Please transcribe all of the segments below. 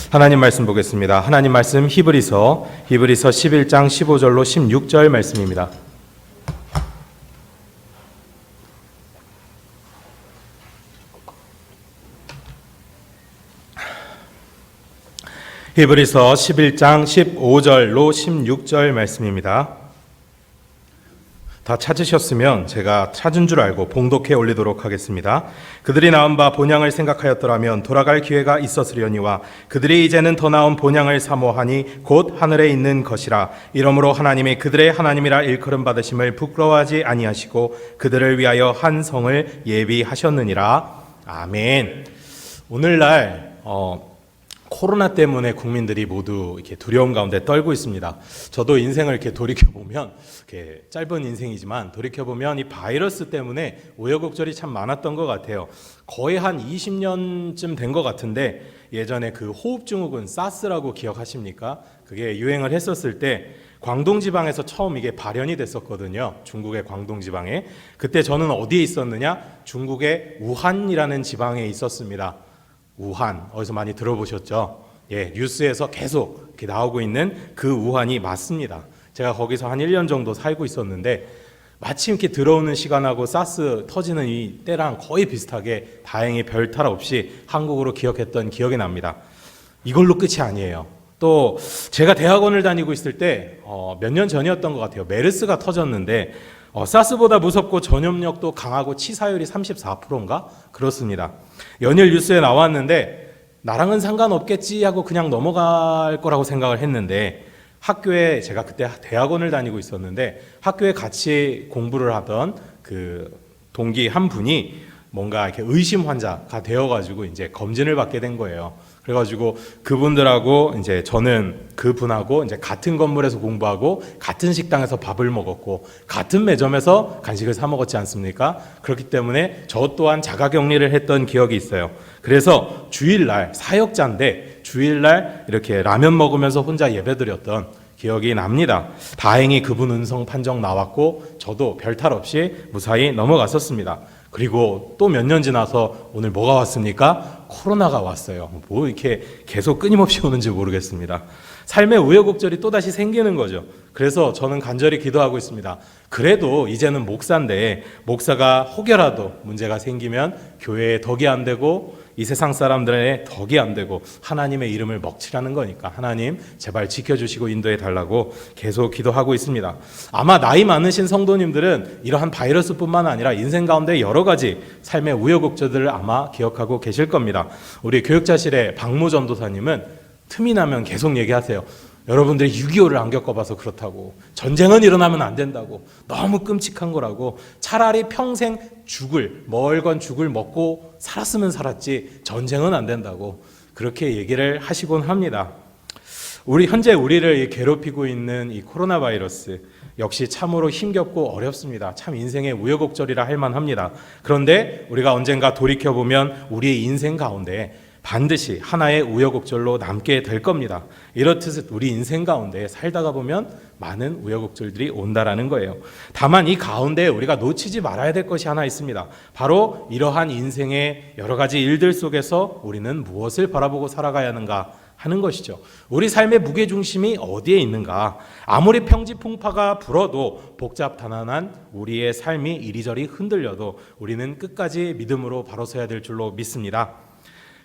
하나님 말씀 보겠습니다. 하나님 말씀 히브리서 11장 15절로 16절 말씀입니다. 히브리서 11장 15절로 16절 말씀입니다. 다 찾으셨으면 제가 찾은 줄 알고 봉독해 올리도록 하겠습니다. 그들이 낳은 바 본향을 생각하였더라면 돌아갈 기회가 있었으려니와 그들이 이제는 더 나은 본향을 사모하니 곧 하늘에 있는 것이라. 이러므로 하나님이 그들의 하나님이라 일컬음 받으심을 부끄러워하지 아니하시고 그들을 위하여 한 성을 예비하셨느니라. 아멘. 오늘날 코로나 때문에 국민들이 모두 이렇게 두려움 가운데 떨고 있습니다. 저도 인생을 이렇게 돌이켜보면, 이렇게 짧은 인생이지만 돌이켜보면 이 바이러스 때문에 우여곡절이 참 많았던 것 같아요. 거의 한 20년쯤 된 것 같은데, 예전에 그 호흡증후군 사스라고 기억하십니까? 그게 유행을 했었을 때 광동 지방에서 처음 이게 발현이 됐었거든요. 중국의 광동 지방에. 그때 저는 어디에 있었느냐? 중국의 우한이라는 지방에 있었습니다. 우한, 어디서 많이 들어보셨죠? 예, 뉴스에서 계속 이렇게 나오고 있는 그 우한이 맞습니다. 제가 거기서 한 1년 정도 살고 있었는데 마침 이렇게 들어오는 시간하고 사스 터지는 이 때랑 거의 비슷하게 다행히 별탈 없이 한국으로 기억했던 기억이 납니다. 이걸로 끝이 아니에요. 또 제가 대학원을 다니고 있을 때 몇 년 전이었던 것 같아요. 메르스가 터졌는데 사스보다 무섭고 전염력도 강하고 치사율이 34%인가? 그렇습니다. 연일 뉴스에 나왔는데 나랑은 상관없겠지 하고 그냥 넘어갈 거라고 생각을 했는데 학교에 제가 그때 대학원을 다니고 있었는데 학교에 같이 공부를 하던 그 동기 한 분이 뭔가 이렇게 의심 환자가 되어가지고 이제 검진을 받게 된 거예요. 그래가지고 그분들하고 이제 저는 그분하고 이제 같은 건물에서 공부하고 같은 식당에서 밥을 먹었고 같은 매점에서 간식을 사 먹었지 않습니까? 그렇기 때문에 저 또한 자가격리를 했던 기억이 있어요. 그래서 주일날 사역자인데 주일날 이렇게 라면 먹으면서 혼자 예배드렸던 기억이 납니다. 다행히 그분 은성 판정 나왔고 저도 별탈 없이 무사히 넘어갔었습니다. 그리고 또 몇 년 지나서 오늘 뭐가 왔습니까? 코로나가 왔어요. 뭐 이렇게 계속 끊임없이 오는지 모르겠습니다. 삶의 우여곡절이 또다시 생기는 거죠. 그래서 저는 간절히 기도하고 있습니다. 그래도 이제는 목사인데 목사가 혹여라도 문제가 생기면 교회에 덕이 안 되고 이 세상 사람들의 덕이 안 되고 하나님의 이름을 먹칠하는 거니까 하나님 제발 지켜주시고 인도해 달라고 계속 기도하고 있습니다. 아마 나이 많으신 성도님들은 이러한 바이러스뿐만 아니라 인생 가운데 여러 가지 삶의 우여곡절들을 아마 기억하고 계실 겁니다. 우리 교육자실의 박모 전도사님은 틈이 나면 계속 얘기하세요. 여러분들이 6.25를 안 겪어봐서 그렇다고, 전쟁은 일어나면 안 된다고, 너무 끔찍한 거라고, 차라리 평생 멀건 죽을 먹고 살았으면 살았지 전쟁은 안 된다고 그렇게 얘기를 하시곤 합니다. 현재 우리를 괴롭히고 있는 이 코로나 바이러스 역시 참으로 힘겹고 어렵습니다. 참 인생의 우여곡절이라 할 만합니다. 그런데 우리가 언젠가 돌이켜보면 우리의 인생 가운데 반드시 하나의 우여곡절로 남게 될 겁니다. 이렇듯 우리 인생 가운데 살다가 보면 많은 우여곡절들이 온다라는 거예요. 다만 이 가운데 우리가 놓치지 말아야 될 것이 하나 있습니다. 바로 이러한 인생의 여러 가지 일들 속에서 우리는 무엇을 바라보고 살아가야 하는가 하는 것이죠. 우리 삶의 무게중심이 어디에 있는가? 아무리 평지풍파가 불어도 복잡단단한 우리의 삶이 이리저리 흔들려도 우리는 끝까지 믿음으로 바로 서야 될 줄로 믿습니다.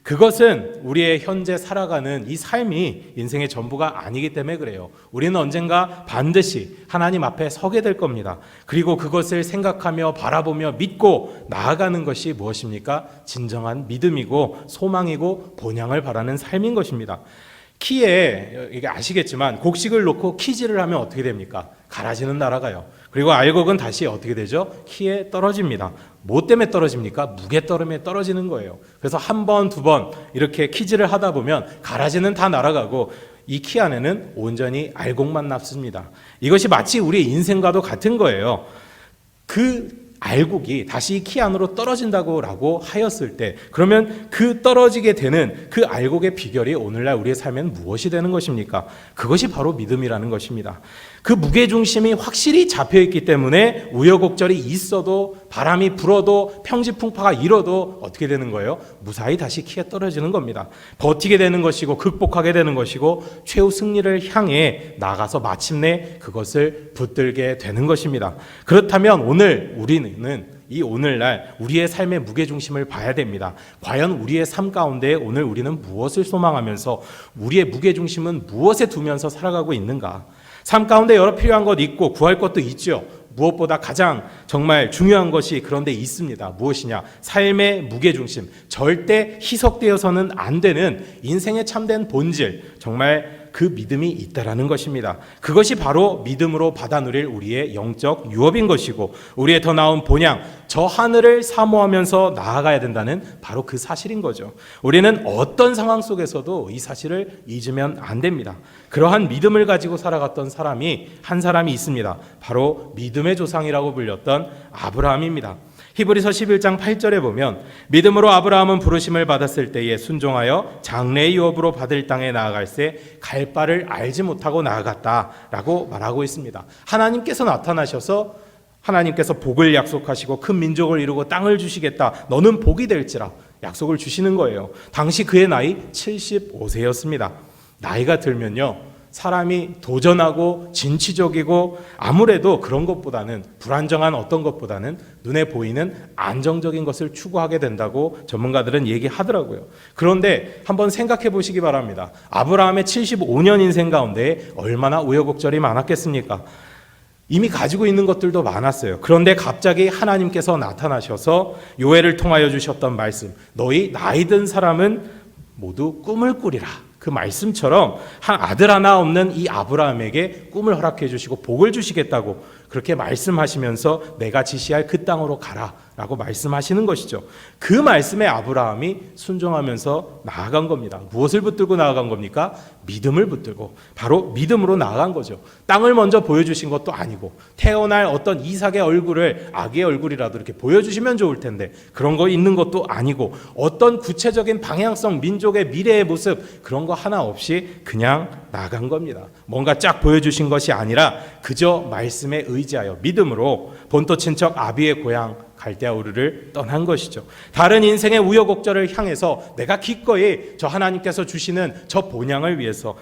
그것은 우리의 현재 살아가는 이 삶이 인생의 전부가 아니기 때문에 그래요. 우리는 언젠가 반드시 하나님 앞에 서게 될 겁니다. 그리고 그것을 생각하며 바라보며 믿고 나아가는 것이 무엇입니까? 진정한 믿음이고 소망이고 본향을 바라는 삶인 것입니다. 키에 이게 아시겠지만 곡식을 놓고 키질을 하면 어떻게 됩니까? 갈아지는 날아가요. 그리고 알곡은 다시 어떻게 되죠? 키에 떨어집니다. 뭐 때문에 떨어집니까? 무게 때문에 떨어지는 거예요. 그래서 한 번, 두 번 이렇게 키질을 하다 보면 가라지는 다 날아가고 이 키 안에는 온전히 알곡만 남습니다. 이것이 마치 우리의 인생과도 같은 거예요. 그 알곡이 다시 키 안으로 떨어진다고 하였을 때 그러면 그 떨어지게 되는 그 알곡의 비결이 오늘날 우리의 삶에는 무엇이 되는 것입니까? 그것이 바로 믿음이라는 것입니다. 그 무게중심이 확실히 잡혀있기 때문에 우여곡절이 있어도 바람이 불어도 평지풍파가 일어도 어떻게 되는 거예요? 무사히 다시 키에 떨어지는 겁니다. 버티게 되는 것이고 극복하게 되는 것이고 최후 승리를 향해 나가서 마침내 그것을 붙들게 되는 것입니다. 그렇다면 오늘 우리는 이 오늘날 우리의 삶의 무게중심을 봐야 됩니다. 과연 우리의 삶 가운데 오늘 우리는 무엇을 소망하면서 우리의 무게중심은 무엇에 두면서 살아가고 있는가? 삶 가운데 여러 필요한 것 있고 구할 것도 있죠. 무엇보다 가장 정말 중요한 것이 그런데 있습니다. 무엇이냐? 삶의 무게중심. 절대 희석되어서는 안 되는 인생의 참된 본질. 정말 그 믿음이 있다라는 것입니다. 그것이 바로 믿음으로 받아 누릴 우리의 영적 유업인 것이고 우리의 더 나은 본향, 저 하늘을 사모하면서 나아가야 된다는 바로 그 사실인 거죠. 우리는 어떤 상황 속에서도 이 사실을 잊으면 안 됩니다. 그러한 믿음을 가지고 살아갔던 사람이 한 사람이 있습니다. 바로 믿음의 조상이라고 불렸던 아브라함입니다. 히브리서 11장 8절에 보면 믿음으로 아브라함은 부르심을 받았을 때에 순종하여 장래의 유업으로 받을 땅에 나아갈새 갈 바를 알지 못하고 나아갔다라고 말하고 있습니다. 하나님께서 나타나셔서 하나님께서 복을 약속하시고 큰 민족을 이루고 땅을 주시겠다. 너는 복이 될지라 약속을 주시는 거예요. 당시 그의 나이 75세였습니다. 나이가 들면요. 사람이 도전하고 진취적이고 아무래도 그런 것보다는 불안정한 어떤 것보다는 눈에 보이는 안정적인 것을 추구하게 된다고 전문가들은 얘기하더라고요. 그런데 한번 생각해 보시기 바랍니다. 아브라함의 75년 인생 가운데 얼마나 우여곡절이 많았겠습니까? 이미 가지고 있는 것들도 많았어요. 그런데 갑자기 하나님께서 나타나셔서 요엘을 통하여 주셨던 말씀, 너희 나이 든 사람은 모두 꿈을 꾸리라. 그 말씀처럼 한 아들 하나 없는 이 아브라함에게 꿈을 허락해 주시고 복을 주시겠다고 그렇게 말씀하시면서 내가 지시할 그 땅으로 가라라고 말씀하시는 것이죠. 그 말씀에 아브라함이 순종하면서 나아간 겁니다. 무엇을 붙들고 나아간 겁니까? 믿음을 붙들고 바로 믿음으로 나아간 거죠. 땅을 먼저 보여주신 것도 아니고 태어날 어떤 이삭의 얼굴을 아기의 얼굴이라도 이렇게 보여주시면 좋을 텐데 그런 거 있는 것도 아니고 어떤 구체적인 방향성 민족의 미래의 모습 그런 거 하나 없이 그냥 나간 겁니다. 뭔가 쫙 보여주신 것이 아니라 그저 말씀에 의지하여 믿음으로 본토 친척 아비의 고향 갈대아 우르를 떠난 것이죠. 다른 인생의 우여곡절을 향해서 내가 기꺼이 저 하나님께서 주시는 저 본향을 위해서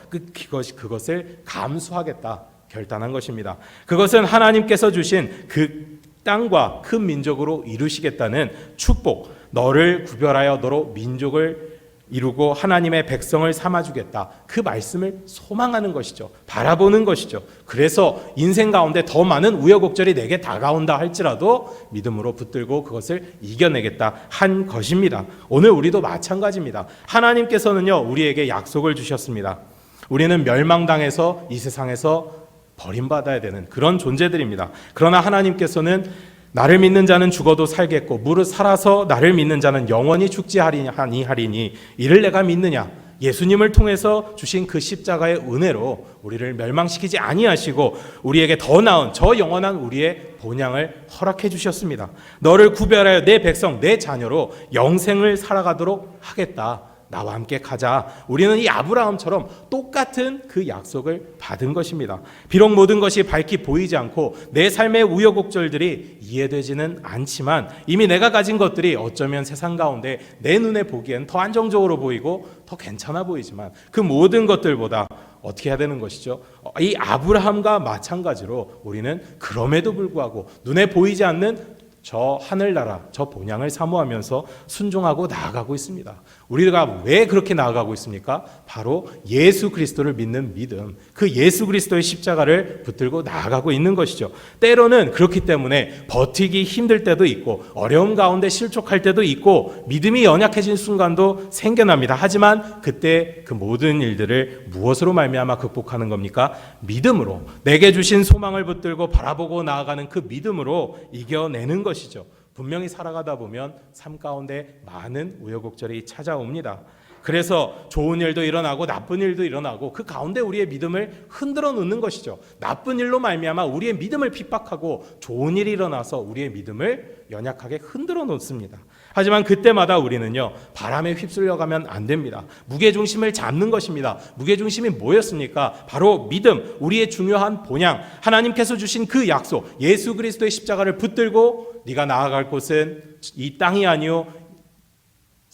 그것을 감수하겠다 결단한 것입니다. 그것은 하나님께서 주신 그 땅과 큰 민족으로 이루시겠다는 축복, 너를 구별하여 너로 민족을 이루고 하나님의 백성을 삼아주겠다. 그 말씀을 소망하는 것이죠. 바라보는 것이죠. 그래서 인생 가운데 더 많은 우여곡절이 내게 다가온다 할지라도 믿음으로 붙들고 그것을 이겨내겠다 한 것입니다. 오늘 우리도 마찬가지입니다. 하나님께서는요 우리에게 약속을 주셨습니다. 우리는 멸망당해서 이 세상에서 버림받아야 되는 그런 존재들입니다. 그러나 하나님께서는 나를 믿는 자는 죽어도 살겠고 무릇 살아서 나를 믿는 자는 영원히 죽지 하리니 이를 내가 믿느냐. 예수님을 통해서 주신 그 십자가의 은혜로 우리를 멸망시키지 아니하시고 우리에게 더 나은 저 영원한 우리의 본향을 허락해 주셨습니다. 너를 구별하여 내 백성 내 자녀로 영생을 살아가도록 하겠다. 나와 함께 가자. 우리는 이 아브라함처럼 똑같은 그 약속을 받은 것입니다. 비록 모든 것이 밝히 보이지 않고 내 삶의 우여곡절들이 이해되지는 않지만 이미 내가 가진 것들이 어쩌면 세상 가운데 내 눈에 보기엔 더 안정적으로 보이고 더 괜찮아 보이지만 그 모든 것들보다 어떻게 해야 되는 것이죠? 이 아브라함과 마찬가지로 우리는 그럼에도 불구하고 눈에 보이지 않는 저 하늘나라, 저 본향을 사모하면서 순종하고 나아가고 있습니다. 우리가 왜 그렇게 나아가고 있습니까? 바로 예수 그리스도를 믿는 믿음, 그 예수 그리스도의 십자가를 붙들고 나아가고 있는 것이죠. 때로는 그렇기 때문에 버티기 힘들 때도 있고 어려움 가운데 실족할 때도 있고 믿음이 연약해진 순간도 생겨납니다. 하지만 그때 그 모든 일들을 무엇으로 말미암아 극복하는 겁니까? 믿음으로, 내게 주신 소망을 붙들고 바라보고 나아가는 그 믿음으로 이겨내는 것이죠. 분명히 살아가다 보면 삶 가운데 많은 우여곡절이 찾아옵니다. 그래서 좋은 일도 일어나고 나쁜 일도 일어나고 그 가운데 우리의 믿음을 흔들어 놓는 것이죠. 나쁜 일로 말미암아 우리의 믿음을 핍박하고 좋은 일이 일어나서 우리의 믿음을 연약하게 흔들어 놓습니다. 하지만 그때마다 우리는요, 바람에 휩쓸려가면 안 됩니다. 무게중심을 잡는 것입니다. 무게중심이 뭐였습니까? 바로 믿음, 우리의 중요한 본향, 하나님께서 주신 그 약속, 예수 그리스도의 십자가를 붙들고 네가 나아갈 곳은 이 땅이 아니요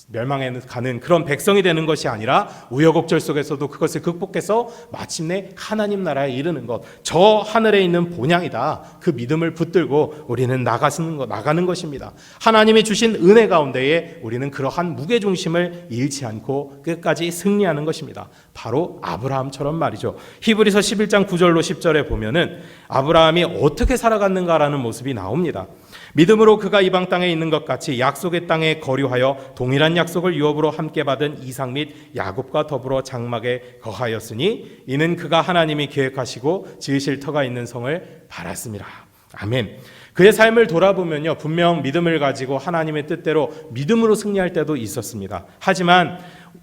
멸망에 가는 그런 백성이 되는 것이 아니라 우여곡절 속에서도 그것을 극복해서 마침내 하나님 나라에 이르는 것, 저 하늘에 있는 본향이다. 그 믿음을 붙들고 우리는 나가는 것입니다. 하나님이 주신 은혜 가운데에 우리는 그러한 무게중심을 잃지 않고 끝까지 승리하는 것입니다. 바로 아브라함처럼 말이죠. 히브리서 11장 9절로 10절에 보면은 아브라함이 어떻게 살아갔는가라는 모습이 나옵니다. 믿음으로 그가 이방 땅에 있는 것 같이 약속의 땅에 거류하여 동일한 약속을 유업으로 함께 받은 이삭 및 야곱과 더불어 장막에 거하였으니 이는 그가 하나님이 계획하시고 지으실 터가 있는 성을 바랐습니다. 아멘. 그의 삶을 돌아보면요, 분명 믿음을 가지고 하나님의 뜻대로 믿음으로 승리할 때도 있었습니다. 하지만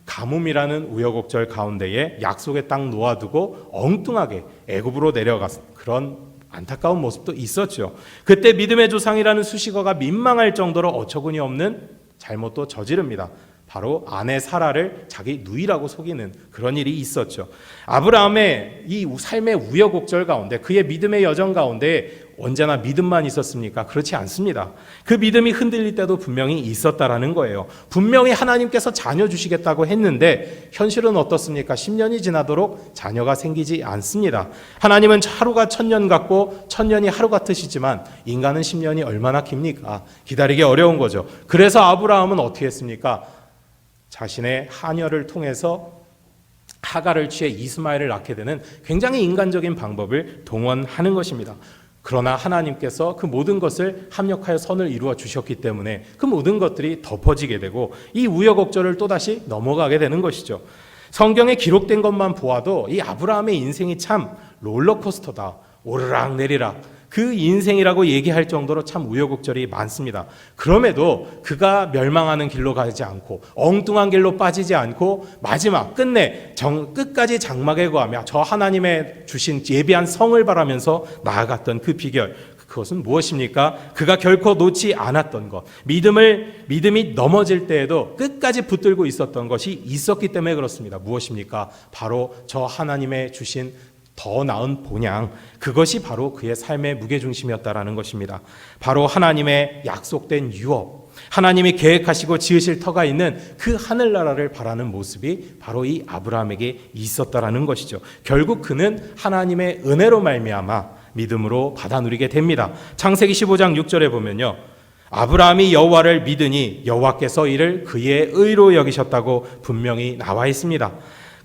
가뭄이라는 우여곡절 가운데에 약속의 땅 놓아두고 엉뚱하게 애굽으로 내려갔 그런 안타까운 모습도 있었죠. 그때 믿음의 조상이라는 수식어가 민망할 정도로 어처구니 없는 잘못도 저지릅니다. 바로 아내 사라를 자기 누이라고 속이는 그런 일이 있었죠. 아브라함의 이 삶의 우여곡절 가운데, 그의 믿음의 여정 가운데 언제나 믿음만 있었습니까? 그렇지 않습니다. 그 믿음이 흔들릴 때도 분명히 있었다라는 거예요. 분명히 하나님께서 자녀 주시겠다고 했는데 현실은 어떻습니까? 10년이 지나도록 자녀가 생기지 않습니다. 하나님은 하루가 1000년 같고 1000년이 하루 같으시지만 인간은 10년이 얼마나 깁니까? 기다리기 어려운 거죠. 그래서 아브라함은 어떻게 했습니까? 자신의 하녀를 통해서 하갈을 취해 이스마엘을 낳게 되는 굉장히 인간적인 방법을 동원하는 것입니다. 그러나 하나님께서 그 모든 것을 합력하여 선을 이루어 주셨기 때문에 그 모든 것들이 덮어지게 되고 이 우여곡절을 또다시 넘어가게 되는 것이죠. 성경에 기록된 것만 보아도 이 아브라함의 인생이 참 롤러코스터다. 오르락 내리락. 그 인생이라고 얘기할 정도로 참 우여곡절이 많습니다. 그럼에도 그가 멸망하는 길로 가지 않고 엉뚱한 길로 빠지지 않고 마지막 끝내 끝까지 장막에 거하며 저 하나님의 주신 예비한 성을 바라면서 나아갔던 그 비결, 그것은 무엇입니까? 그가 결코 놓지 않았던 것, 믿음이 넘어질 때에도 끝까지 붙들고 있었던 것이 있었기 때문에 그렇습니다. 무엇입니까? 바로 저 하나님의 주신 더 나은 본향, 그것이 바로 그의 삶의 무게중심이었다라는 것입니다. 바로 하나님의 약속된 유업, 하나님이 계획하시고 지으실 터가 있는 그 하늘나라를 바라는 모습이 바로 이 아브라함에게 있었다라는 것이죠. 결국 그는 하나님의 은혜로 말미암아 믿음으로 받아 누리게 됩니다. 창세기 15장 6절에 보면요, 아브라함이 여호와를 믿으니 여호와께서 이를 그의 의로 여기셨다고 분명히 나와 있습니다.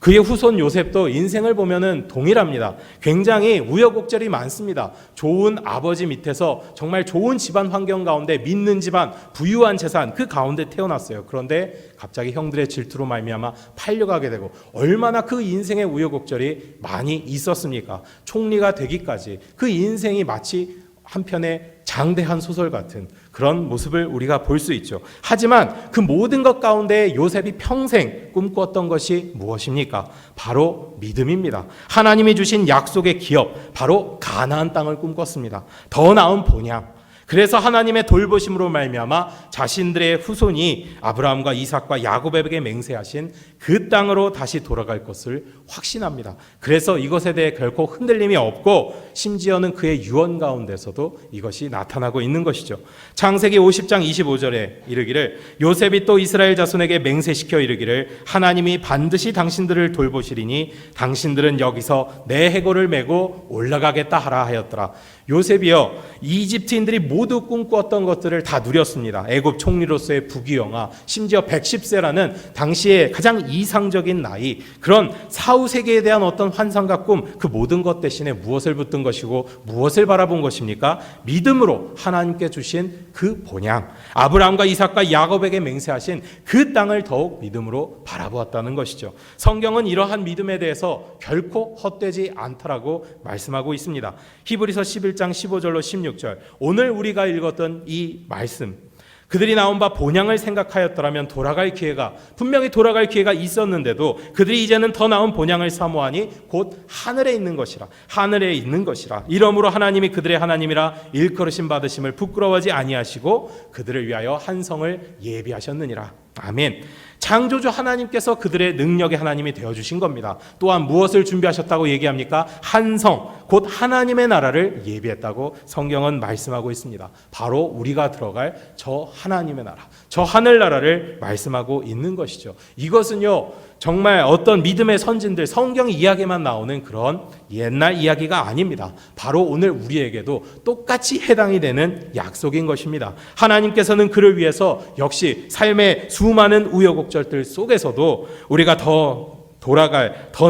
그의 후손 요셉도 인생을 보면은 동일합니다. 굉장히 우여곡절이 많습니다. 좋은 아버지 밑에서 정말 좋은 집안 환경 가운데 믿는 집안, 부유한 재산 그 가운데 태어났어요. 그런데 갑자기 형들의 질투로 말미암아 팔려가게 되고 얼마나 그 인생의 우여곡절이 많이 있었습니까? 총리가 되기까지 그 인생이 마치 한편의 장대한 소설 같은 그런 모습을 우리가 볼 수 있죠. 하지만 그 모든 것 가운데 요셉이 평생 꿈꿨던 것이 무엇입니까? 바로 믿음입니다. 하나님이 주신 약속의 기업, 바로 가나안 땅을 꿈꿨습니다. 더 나은 본향. 그래서 하나님의 돌보심으로 말미암아 자신들의 후손이 아브라함과 이삭과 야곱에게 맹세하신 그 땅으로 다시 돌아갈 것을 확신합니다. 그래서 이것에 대해 결코 흔들림이 없고 심지어는 그의 유언 가운데서도 이것이 나타나고 있는 것이죠. 창세기 50장 25절에 이르기를 요셉이 또 이스라엘 자손에게 맹세시켜 이르기를 하나님이 반드시 당신들을 돌보시리니 당신들은 여기서 내 해골을 메고 올라가겠다 하라 하였더라. 요셉이요, 이집트인들이 모두 꿈꾸었던 것들을 다 누렸습니다. 애굽 총리로서의 부귀영화, 심지어 110세라는 당시에 가장 이상적인 나이, 그런 사후 세계에 대한 어떤 환상과 꿈, 그 모든 것 대신에 무엇을 붙든 것이고 무엇을 바라본 것입니까? 믿음으로 하나님께 주신 그 본향, 아브라함과 이삭과 야곱에게 맹세하신 그 땅을 더욱 믿음으로 바라보았다는 것이죠. 성경은 이러한 믿음에 대해서 결코 헛되지 않다라고 말씀하고 있습니다. 히브리서 11장 15절로 16절, 오늘 우리가 읽었던 이 말씀, 그들이 나온 바 본향을 생각하였더라면 분명히 돌아갈 기회가 있었는데도 그들이 이제는 더 나은 본향을 사모하니 곧 하늘에 있는 것이라. 이러므로 하나님이 그들의 하나님이라 일컬으심 받으심을 부끄러워하지 아니하시고 그들을 위하여 한 성을 예비하셨느니라. 아멘. 창조주 하나님께서 그들의 능력의 하나님이 되어주신 겁니다. 또한 무엇을 준비하셨다고 얘기합니까? 한 성, 곧 하나님의 나라를 예비했다고 성경은 말씀하고 있습니다. 바로 우리가 들어갈 저 하나님의 나라, 저 하늘나라를 말씀하고 있는 것이죠. 이것은요, 정말 어떤 믿음의 선진들, 성경 이야기만 나오는 그런 옛날 이야기가 아닙니다. 바로 오늘 우리에게도 똑같이 해당이 되는 약속인 것입니다. 하나님께서는 그를 위해서 역시 삶의 수많은 우여곡절들 속에서도 우리가 더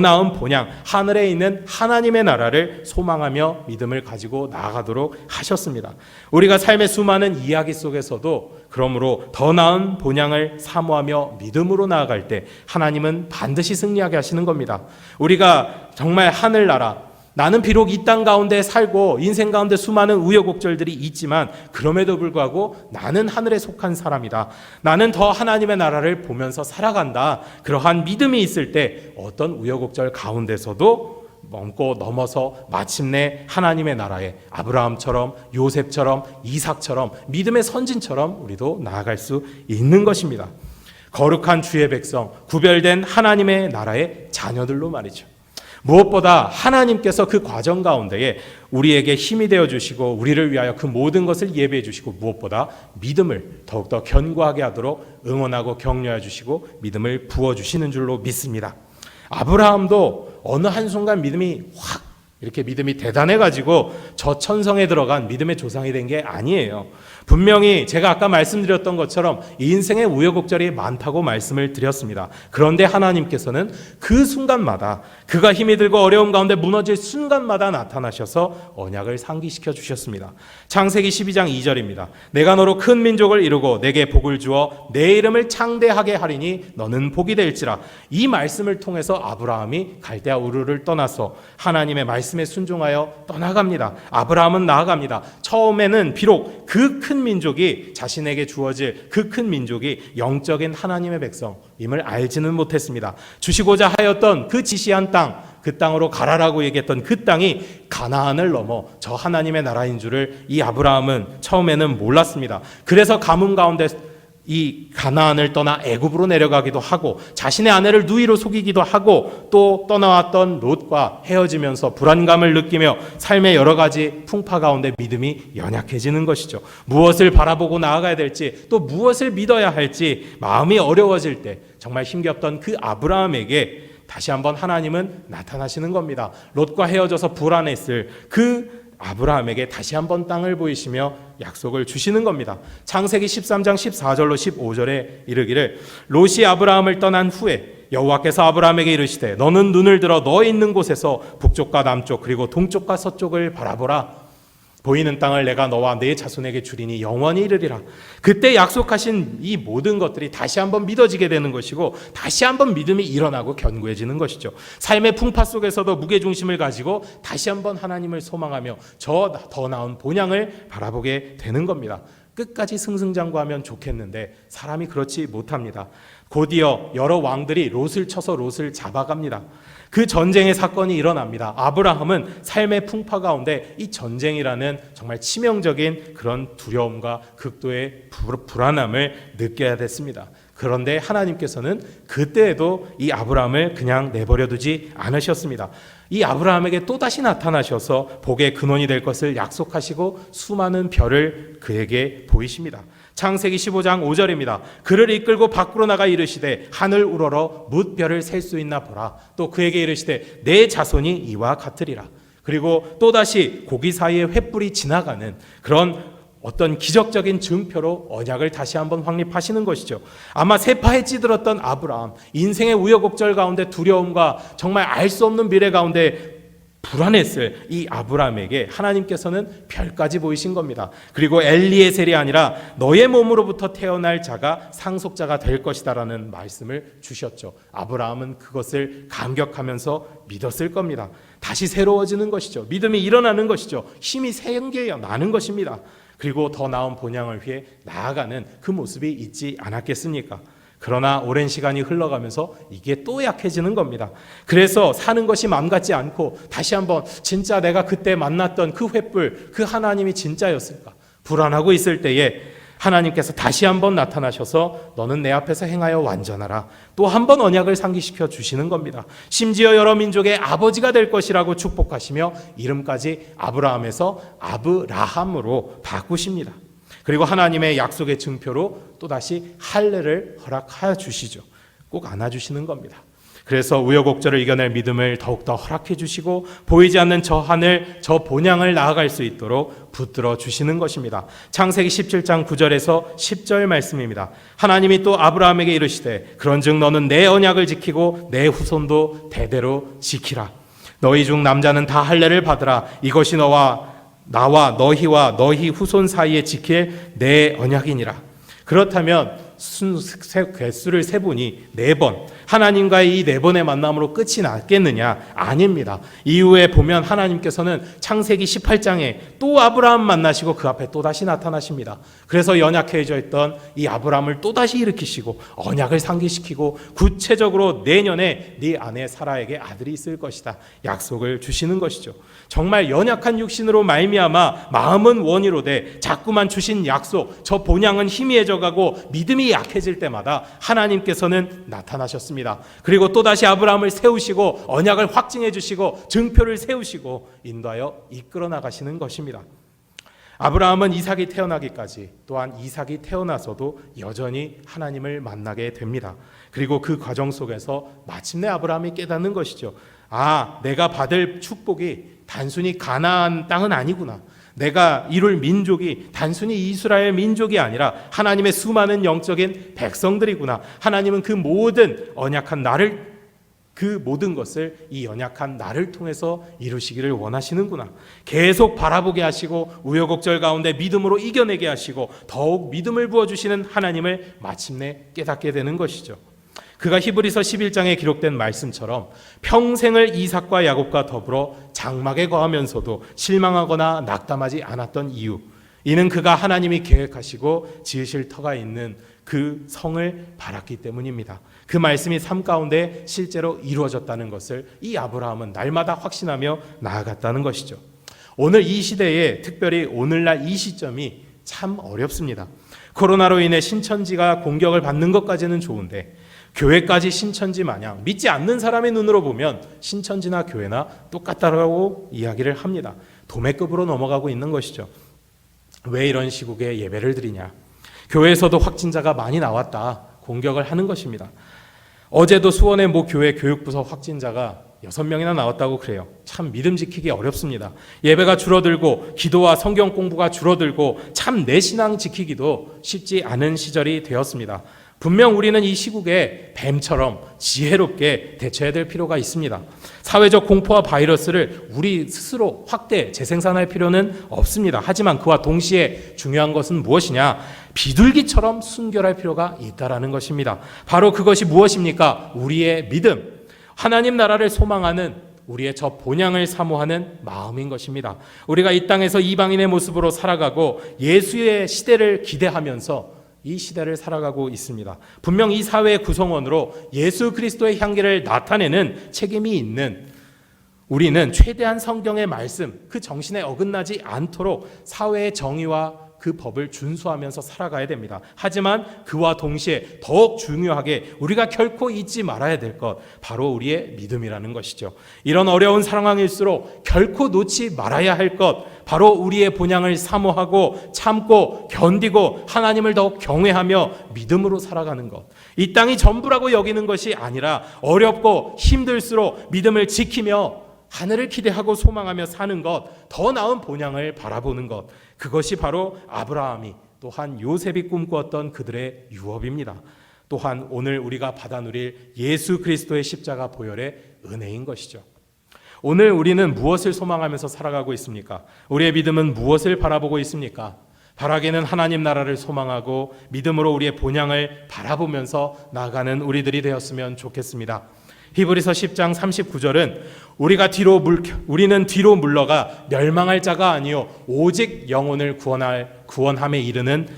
나은 본향, 하늘에 있는 하나님의 나라를 소망하며 믿음을 가지고 나아가도록 하셨습니다. 우리가 삶의 수많은 이야기 속에서도 그러므로 더 나은 본향을 사모하며 믿음으로 나아갈 때 하나님은 반드시 승리하게 하시는 겁니다. 우리가 정말 하늘나라, 나는 비록 이 땅 가운데 살고 인생 가운데 수많은 우여곡절들이 있지만 그럼에도 불구하고 나는 하늘에 속한 사람이다. 나는 더 하나님의 나라를 보면서 살아간다. 그러한 믿음이 있을 때 어떤 우여곡절 가운데서도 넘고 넘어서 마침내 하나님의 나라에 아브라함처럼, 요셉처럼, 이삭처럼, 믿음의 선진처럼 우리도 나아갈 수 있는 것입니다. 거룩한 주의 백성, 구별된 하나님의 나라의 자녀들로 말이죠. 무엇보다 하나님께서 그 과정 가운데에 우리에게 힘이 되어주시고 우리를 위하여 그 모든 것을 예배해 주시고 무엇보다 믿음을 더욱더 견고하게 하도록 응원하고 격려해 주시고 믿음을 부어주시는 줄로 믿습니다. 아브라함도 어느 한순간 믿음이 대단해가지고 저 천성에 들어간 믿음의 조상이 된 게 아니에요. 분명히 제가 아까 말씀드렸던 것처럼 인생의 우여곡절이 많다고 말씀을 드렸습니다. 그런데 하나님께서는 그 순간마다 그가 힘이 들고 어려움 가운데 무너질 순간마다 나타나셔서 언약을 상기시켜 주셨습니다. 창세기 12장 2절입니다. 내가 너로 큰 민족을 이루고 내게 복을 주어 내 이름을 창대하게 하리니 너는 복이 될지라. 이 말씀을 통해서 아브라함이 갈대아 우르를 떠나서 하나님의 말씀에 순종하여 떠나갑니다. 아브라함은 나아갑니다. 처음에는 비록 그 큰 민족이 자신에게 주어질 그 큰 민족이 영적인 하나님의 백성임을 알지는 못했습니다. 주시고자 하였던 그 지시한 땅, 그 땅으로 가라라고 얘기했던 그 땅이 가나안을 넘어 저 하나님의 나라인 줄을 이 아브라함은 처음에는 몰랐습니다. 그래서 가뭄 가운데 이 가나안을 떠나 애굽으로 내려가기도 하고 자신의 아내를 누이로 속이기도 하고 또 떠나왔던 롯과 헤어지면서 불안감을 느끼며 삶의 여러 가지 풍파 가운데 믿음이 연약해지는 것이죠. 무엇을 바라보고 나아가야 될지 또 무엇을 믿어야 할지 마음이 어려워질 때 정말 힘겹던 그 아브라함에게 다시 한번 하나님은 나타나시는 겁니다. 롯과 헤어져서 불안했을 그 아브라함에게 다시 한번 땅을 보이시며 약속을 주시는 겁니다. 창세기 13장 14절로 15절에 이르기를 롯이 아브라함을 떠난 후에 여호와께서 아브라함에게 이르시되 너는 눈을 들어 너 있는 곳에서 북쪽과 남쪽 그리고 동쪽과 서쪽을 바라보라. 보이는 땅을 내가 너와 네 자손에게 주리니 영원히 이르리라. 그때 약속하신 이 모든 것들이 다시 한번 믿어지게 되는 것이고 다시 한번 믿음이 일어나고 견고해지는 것이죠. 삶의 풍파 속에서도 무게중심을 가지고 다시 한번 하나님을 소망하며 저 더 나은 본향을 바라보게 되는 겁니다. 끝까지 승승장구하면 좋겠는데 사람이 그렇지 못합니다. 곧이어 여러 왕들이 롯을 쳐서 롯을 잡아갑니다. 그 전쟁의 사건이 일어납니다. 아브라함은 삶의 풍파 가운데 이 전쟁이라는 정말 치명적인 그런 두려움과 극도의 불안함을 느껴야 됐습니다. 그런데 하나님께서는 그때에도 이 아브라함을 그냥 내버려 두지 않으셨습니다. 이 아브라함에게 또다시 나타나셔서 복의 근원이 될 것을 약속하시고 수많은 별을 그에게 보이십니다. 창세기 15장 5절입니다. 그를 이끌고 밖으로 나가 이르시되 하늘 우러러 뭇별을 셀 수 있나 보라. 또 그에게 이르시되 내 자손이 이와 같으리라. 그리고 또다시 고기 사이에 횃불이 지나가는 그런 어떤 기적적인 증표로 언약을 다시 한번 확립하시는 것이죠. 아마 세파에 찌들었던 아브라함, 인생의 우여곡절 가운데 두려움과 정말 알 수 없는 미래 가운데 불안했을 이 아브라함에게 하나님께서는 별까지 보이신 겁니다. 그리고 엘리에셀이 아니라 너의 몸으로부터 태어날 자가 상속자가 될 것이다라는 말씀을 주셨죠. 아브라함은 그것을 감격하면서 믿었을 겁니다. 다시 새로워지는 것이죠. 믿음이 일어나는 것이죠. 힘이 생겨나는 것입니다. 그리고 더 나은 본향을 위해 나아가는 그 모습이 있지 않았겠습니까? 그러나 오랜 시간이 흘러가면서 이게 또 약해지는 겁니다. 그래서 사는 것이 마음 같지 않고 다시 한번 진짜 내가 그때 만났던 그 횃불, 그 하나님이 진짜였을까? 불안하고 있을 때에 하나님께서 다시 한번 나타나셔서 너는 내 앞에서 행하여 완전하라. 또 한 번 언약을 상기시켜 주시는 겁니다. 심지어 여러 민족의 아버지가 될 것이라고 축복하시며 이름까지 아브라함에서 아브라함으로 바꾸십니다. 그리고 하나님의 약속의 증표로 또다시 할례를 허락하여 주시죠. 꼭 안아주시는 겁니다. 그래서 우여곡절을 이겨낼 믿음을 더욱더 허락해 주시고 보이지 않는 저 하늘, 저 본향을 나아갈 수 있도록 붙들어 주시는 것입니다. 창세기 17장 9절에서 10절 말씀입니다. 하나님이 또 아브라함에게 이르시되 그런즉 너는 내 언약을 지키고 내 후손도 대대로 지키라. 너희 중 남자는 다 할례를 받으라. 이것이 나와 너희 후손 사이에 지킬 내 언약이니라. 그렇다면 개수를 세보니 4번, 하나님과의 이 4번의 만남으로 끝이 났겠느냐? 아닙니다. 이후에 보면 하나님께서는 창세기 18장에 또 아브라함 만나시고 그 앞에 또다시 나타나십니다. 그래서 연약해져 있던 이 아브라함을 또다시 일으키시고 언약을 상기시키고 구체적으로 내년에 네 아내 사라에게 아들이 있을 것이다 약속을 주시는 것이죠. 정말 연약한 육신으로 말미암아 마음은 원이로되 자꾸만 주신 약속, 저 본향은 희미해져가고 믿음이 약해질 때마다 하나님께서는 나타나셨습니다. 그리고 또다시 아브라함을 세우시고 언약을 확증해 주시고 증표를 세우시고 인도하여 이끌어 나가시는 것입니다. 아브라함은 이삭이 태어나기까지 또한 이삭이 태어나서도 여전히 하나님을 만나게 됩니다. 그리고 그 과정 속에서 마침내 아브라함이 깨닫는 것이죠. 아, 내가 받을 축복이 단순히 가나안 땅은 아니구나. 내가 이룰 민족이 단순히 이스라엘 민족이 아니라 하나님의 수많은 영적인 백성들이구나. 하나님은 그 모든 언약한 나를, 그 모든 것을 이 연약한 나를 통해서 이루시기를 원하시는구나. 계속 바라보게 하시고 우여곡절 가운데 믿음으로 이겨내게 하시고 더욱 믿음을 부어주시는 하나님을 마침내 깨닫게 되는 것이죠. 그가 히브리서 11장에 기록된 말씀처럼 평생을 이삭과 야곱과 더불어 장막에 거하면서도 실망하거나 낙담하지 않았던 이유, 이는 그가 하나님이 계획하시고 지으실 터가 있는 그 성을 바랐기 때문입니다. 그 말씀이 삶 가운데 실제로 이루어졌다는 것을 이 아브라함은 날마다 확신하며 나아갔다는 것이죠. 오늘 이 시대에 특별히 오늘날 이 시점이 참 어렵습니다. 코로나로 인해 신천지가 공격을 받는 것까지는 좋은데 교회까지 신천지 마냥 믿지 않는 사람의 눈으로 보면 신천지나 교회나 똑같다라고 이야기를 합니다. 도매급으로 넘어가고 있는 것이죠. 왜 이런 시국에 예배를 드리냐? 교회에서도 확진자가 많이 나왔다 공격을 하는 것입니다. 어제도 수원의 모 교회 교육부서 확진자가 6명이나 나왔다고 그래요. 참 믿음 지키기 어렵습니다. 예배가 줄어들고 기도와 성경 공부가 줄어들고 참 내 신앙 지키기도 쉽지 않은 시절이 되었습니다. 분명 우리는 이 시국에 뱀처럼 지혜롭게 대처해야 될 필요가 있습니다. 사회적 공포와 바이러스를 우리 스스로 확대 재생산할 필요는 없습니다. 하지만 그와 동시에 중요한 것은 무엇이냐? 비둘기처럼 순결할 필요가 있다라는 것입니다. 바로 그것이 무엇입니까? 우리의 믿음, 하나님 나라를 소망하는 우리의 저 본향을 사모하는 마음인 것입니다. 우리가 이 땅에서 이방인의 모습으로 살아가고 예수의 시대를 기대하면서 이 시대를 살아가고 있습니다. 분명 이 사회의 구성원으로 예수 그리스도의 향기를 나타내는 책임이 있는 우리는 최대한 성경의 말씀, 그 정신에 어긋나지 않도록 사회의 정의와 그 법을 준수하면서 살아가야 됩니다. 하지만 그와 동시에 더욱 중요하게 우리가 결코 잊지 말아야 될 것, 바로 우리의 믿음이라는 것이죠. 이런 어려운 상황일수록 결코 놓지 말아야 할 것, 바로 우리의 본향을 사모하고 참고 견디고 하나님을 더욱 경외하며 믿음으로 살아가는 것. 이 땅이 전부라고 여기는 것이 아니라 어렵고 힘들수록 믿음을 지키며 하늘을 기대하고 소망하며 사는 것, 더 나은 본향을 바라보는 것, 그것이 바로 아브라함이 또한 요셉이 꿈꾸었던 그들의 유업입니다. 또한 오늘 우리가 받아 누릴 예수 그리스도의 십자가 보혈의 은혜인 것이죠. 오늘 우리는 무엇을 소망하면서 살아가고 있습니까? 우리의 믿음은 무엇을 바라보고 있습니까? 바라기는 하나님 나라를 소망하고 믿음으로 우리의 본향을 바라보면서 나아가는 우리들이 되었으면 좋겠습니다. 히브리서 10장 39절은 우리는 뒤로 물러가 멸망할 자가 아니요 오직 영혼을 구원함에 이르는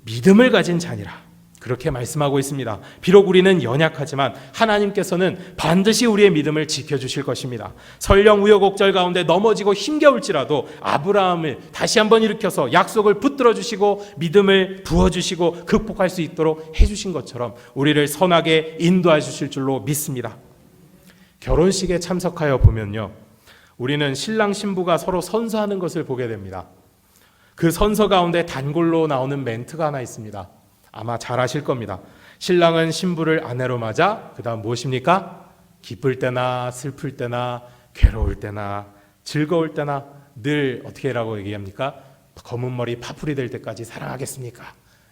믿음을 가진 자니라. 그렇게 말씀하고 있습니다. 비록 우리는 연약하지만 하나님께서는 반드시 우리의 믿음을 지켜주실 것입니다. 설령 우여곡절 가운데 넘어지고 힘겨울지라도 아브라함을 다시 한번 일으켜서 약속을 붙들어 주시고 믿음을 부어주시고 극복할 수 있도록 해주신 것처럼 우리를 선하게 인도해 주실 줄로 믿습니다. 결혼식에 참석하여 보면요, 우리는 신랑 신부가 서로 선서하는 것을 보게 됩니다. 그 선서 가운데 단골로 나오는 멘트가 하나 있습니다. 아마 잘 아실 겁니다. 신랑은 신부를 아내로 맞아 그 다음 무엇입니까? 기쁠 때나 슬플 때나 괴로울 때나 즐거울 때나 늘 어떻게 라고 얘기합니까? 검은 머리 파풀이 될 때까지 사랑하겠습니까?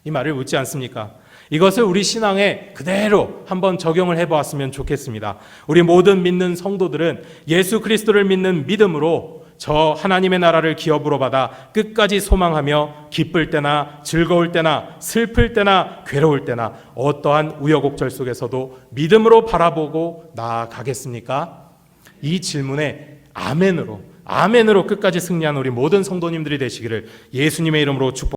이 말을 묻지 않습니까? 이것을 우리 신앙에 그대로 한번 적용을 해보았으면 좋겠습니다. 우리 모든 믿는 성도들은 예수 그리스도를 믿는 믿음으로 저 하나님의 나라를 기업으로 받아 끝까지 소망하며 기쁠 때나 즐거울 때나 슬플 때나 괴로울 때나 어떠한 우여곡절 속에서도 믿음으로 바라보고 나아가겠습니까? 이 질문에 아멘으로 끝까지 승리한 우리 모든 성도님들이 되시기를 예수님의 이름으로 축복합니다.